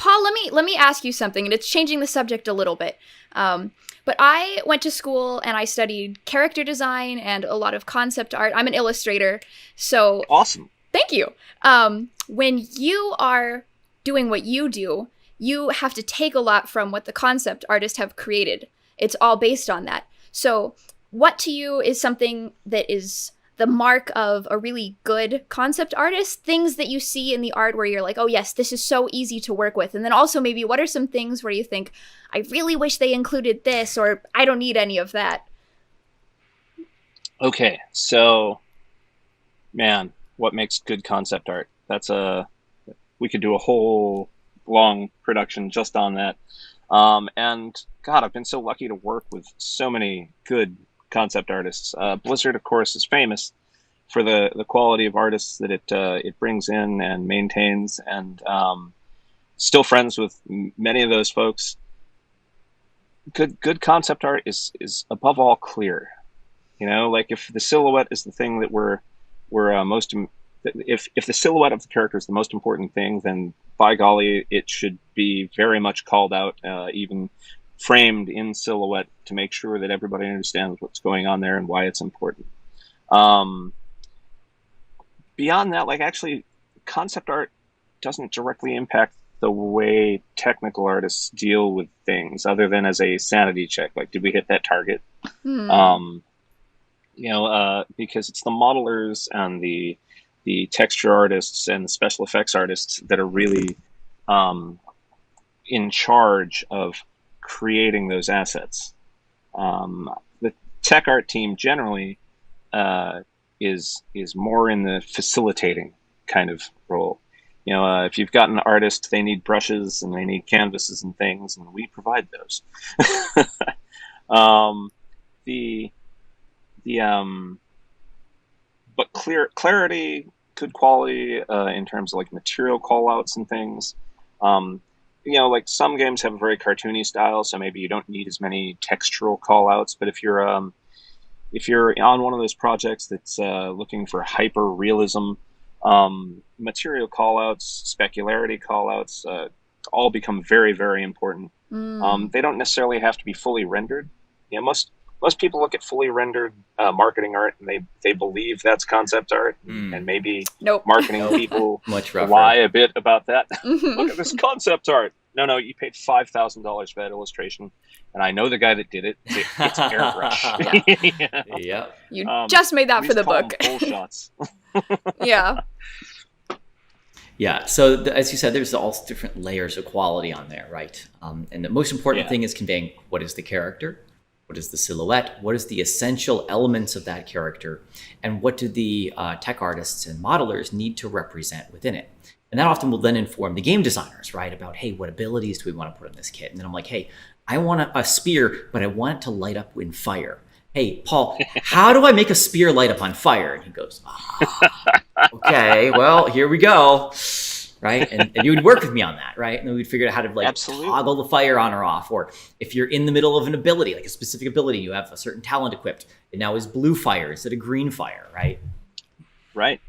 Paul, let me ask you something, and it's changing the subject a little bit. But I went to school and I studied character design and a lot of concept art. I'm an illustrator, so Awesome. thank you. When you are doing what you do, you have to take a lot from what the concept artists have created. It's all based on that. So what to you is something that is the mark of a really good concept artist? Things that you see in the art where you're like, oh yes, this is so easy to work with. And then also maybe what are some things where you think, I really wish they included this, or I don't need any of that? Okay, so, man, what makes good concept art? We could do a whole long production just on that. And God, I've been so lucky to work with so many good concept artists. Blizzard, of course, is famous for the quality of artists that it brings in and maintains, and still friends with many of those folks. Good concept art is above all clear. Like if the silhouette is the thing that we're if the silhouette of the character is the most important thing, then by golly, it should be very much called out, even framed in silhouette, to make sure that everybody understands what's going on there and why it's important. Beyond that, actually, concept art doesn't directly impact the way technical artists deal with things, other than as a sanity check. Like, did we hit that target? Because it's the modelers and the texture artists and the special effects artists that are really in charge of creating those assets. The tech art team generally is more in the facilitating kind of role. If you've got an artist, they need brushes and they need canvases and things, and we provide those. But clarity, good quality in terms of material callouts and things. Some games have a very cartoony style, so maybe you don't need as many textural callouts. But if you're on one of those projects that's looking for hyper realism, material callouts, specularity callouts, all become very, very important. They don't necessarily have to be fully rendered. Most people look at fully rendered marketing art and they believe that's concept art, and maybe marketing people lie a bit about that. Look at this concept art. No, you paid $5,000 for that illustration, and I know the guy that did it. It's airbrush. Yeah. You just made that for the book. Full shots. Yeah. Yeah, so as you said, there's all different layers of quality on there, right? And the most important thing is conveying what is the character, what is the silhouette, what is the essential elements of that character, and what do the tech artists and modelers need to represent within it. And that often will then inform the game designers, right? About, hey, what abilities do we want to put in this kit? And then I'm like, hey, I want a spear, but I want it to light up in fire. Hey, Paul, how do I make a spear light up on fire? And he goes, okay, well, here we go. Right? And you would work with me on that, right? And then we'd figure out how to toggle the fire on or off. Or if you're in the middle of an ability, like a specific ability, you have a certain talent equipped, it now is blue fire instead of green fire, right? Right.